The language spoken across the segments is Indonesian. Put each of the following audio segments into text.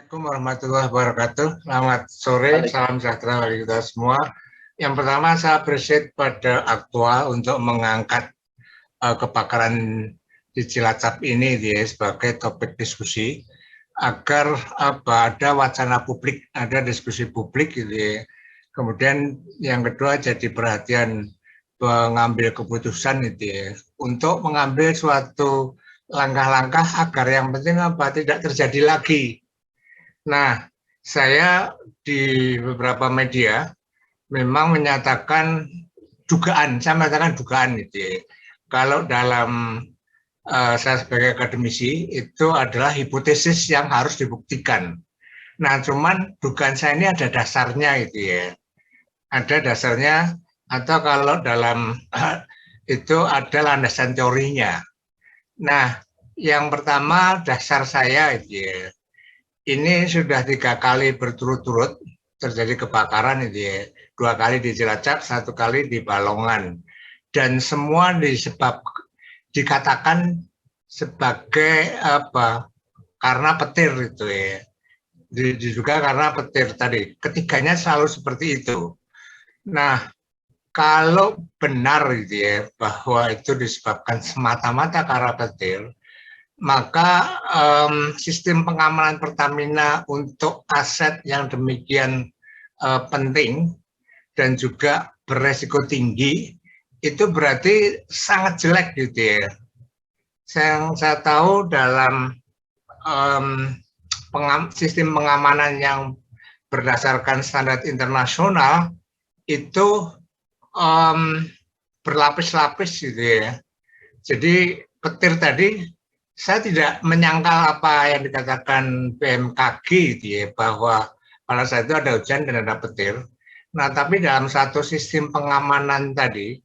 Assalamualaikum warahmatullahi wabarakatuh. Selamat sore, salam sejahtera bagi kita semua. Yang pertama, saya appreciate pada Aktual untuk mengangkat kebakaran di Cilacap ini sebagai topik diskusi agar ada wacana publik, ada diskusi publik gitu ya. Kemudian yang kedua jadi perhatian pengambil keputusan itu ya, untuk mengambil suatu langkah-langkah agar yang penting tidak terjadi lagi. Nah, saya di beberapa media memang menyatakan dugaan, saya mengatakan dugaan itu ya. Kalau dalam saya sebagai akademisi itu adalah hipotesis yang harus dibuktikan. Nah, cuman dugaan saya ini ada dasarnya itu ya. Ada dasarnya atau kalau dalam itu ada landasan teorinya. Nah, yang pertama dasar saya itu ya. Ini sudah 3 kali berturut-turut terjadi kebakaran itu ya. 2 kali di Cilacap, 1 kali di Balongan. Dan semua dikatakan sebagai karena petir itu ya. Juga karena petir tadi. Ketiganya selalu seperti itu. Nah, kalau benar gitu ya bahwa itu disebabkan semata-mata karena petir, maka sistem pengamanan Pertamina untuk aset yang demikian penting dan juga beresiko tinggi itu berarti sangat jelek gitu ya. Yang saya tahu dalam sistem pengamanan yang berdasarkan standar internasional itu berlapis-lapis gitu ya. Jadi petir tadi saya tidak menyangkal apa yang dikatakan BMKG gitu ya, bahwa pada saat itu ada hujan dan ada petir. Nah, tapi dalam satu sistem pengamanan tadi,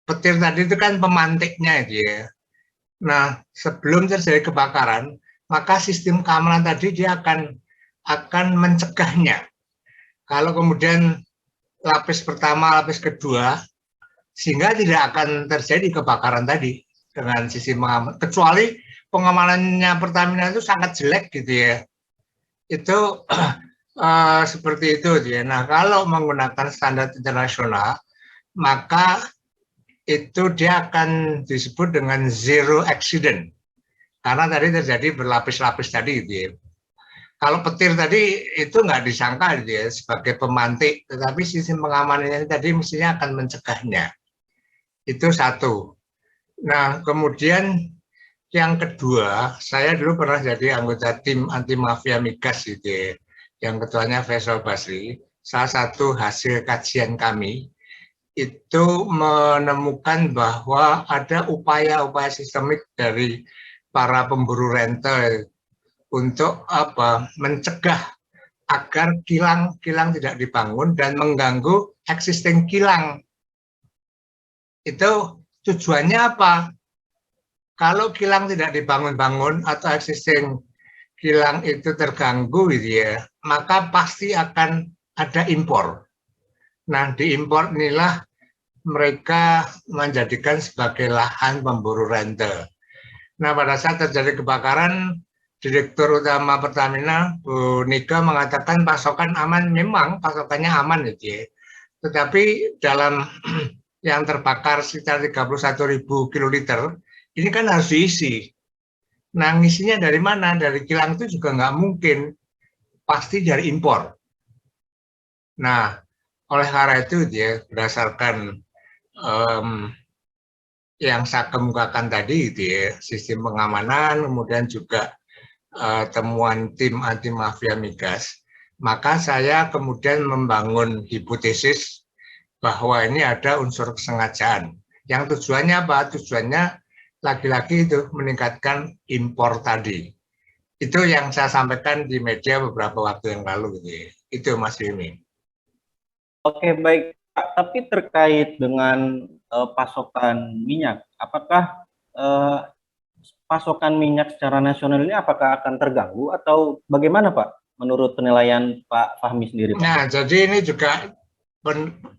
petir tadi itu kan pemantiknya itu ya. Nah, sebelum terjadi kebakaran, maka sistem keamanan tadi dia akan mencegahnya. Kalau kemudian lapis pertama, lapis kedua, sehingga tidak akan terjadi kebakaran tadi dengan sistem pengamanan. Kecuali pengamanannya Pertamina itu sangat jelek gitu ya. Itu seperti itu ya. Nah, kalau menggunakan standar internasional, maka itu dia akan disebut dengan zero accident. Karena tadi terjadi berlapis-lapis tadi gitu ya. Kalau petir tadi itu nggak disangka gitu ya, sebagai pemantik, tetapi sistem pengamanannya tadi mestinya akan mencegahnya. Itu satu. Nah, kemudian yang kedua, saya dulu pernah jadi anggota tim anti mafia migas gitu ya, yang ketuanya Faisal Basri. Salah satu hasil kajian kami itu menemukan bahwa ada upaya-upaya sistemik dari para pemburu rental untuk mencegah agar kilang tidak dibangun dan mengganggu existing kilang. Itu tujuannya apa? Kalau kilang tidak dibangun-bangun atau existing kilang itu terganggu gitu ya, maka pasti akan ada impor. Nah, di impor inilah mereka menjadikan sebagai lahan pemburu rental. Nah, pada saat terjadi kebakaran, Direktur Utama Pertamina, Bu Nika, mengatakan pasokan aman. Memang pasokannya aman gitu ya. Tetapi dalam yang terbakar sekitar 31.000 kiloliter, ini kan harus diisi. Nah, ngisinya dari mana? Dari kilang itu juga nggak mungkin. Pasti dari impor. Nah, oleh karena itu dia berdasarkan yang saya kemukakan tadi, ya, sistem pengamanan, kemudian juga temuan tim anti mafia migas, maka saya kemudian membangun hipotesis bahwa ini ada unsur kesengajaan. Yang tujuannya apa? Tujuannya lagi-lagi itu meningkatkan impor tadi. Itu yang saya sampaikan di media beberapa waktu yang lalu. Itu Mas Yumi. Oke, baik. Tapi terkait dengan pasokan minyak, apakah pasokan minyak secara nasional ini apakah akan terganggu atau bagaimana Pak menurut penilaian Pak Fahmi sendiri? Pak? Nah, jadi ini juga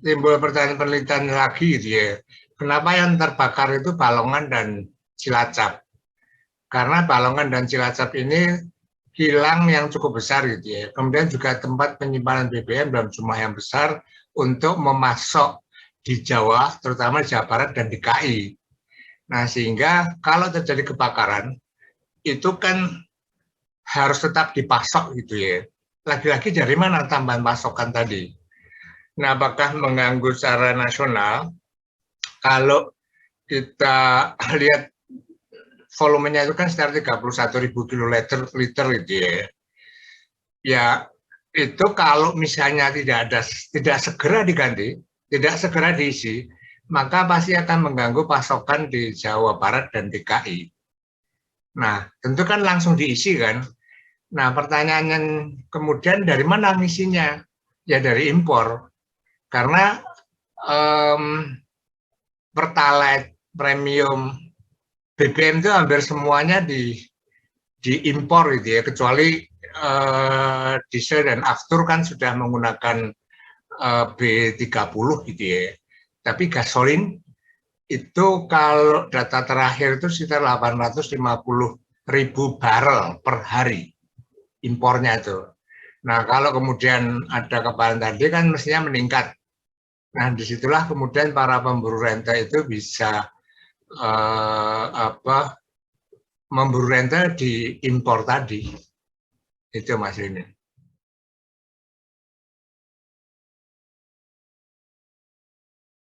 timbul pertanyaan penelitian lagi gitu ya. Kenapa yang terbakar itu Balongan dan Cilacap? Karena Balongan dan Cilacap ini kilang yang cukup besar gitu ya. Kemudian juga tempat penyimpanan BBM dalam jumlah yang besar untuk memasok di Jawa, terutama di Jawa Barat dan DKI. Nah, sehingga kalau terjadi kebakaran, itu kan harus tetap dipasok gitu ya. Lagi-lagi dari mana tambahan pasokan tadi? Nah, apakah mengganggu secara nasional? Kalau kita lihat volumenya itu kan sekitar 31.000 kiloliter gitu ya. Ya, itu kalau misalnya tidak segera diganti, tidak segera diisi, maka pasti akan mengganggu pasokan di Jawa Barat dan DKI. Nah, tentu kan langsung diisi kan. Nah, pertanyaannya kemudian dari mana ngisinya? Ya dari impor. Karena Pertalite, premium, BBM itu hampir semuanya diimpor gitu ya, kecuali diesel dan aftur kan sudah menggunakan B30 gitu ya. Tapi gasolin itu kalau data terakhir itu sekitar 850.000 barel per hari impornya itu. Nah, kalau kemudian ada kebakaran tadi kan mestinya meningkat. Nah, disitulah kemudian para pemburu rente itu bisa memburu rente di impor tadi. Itu Mas Rini.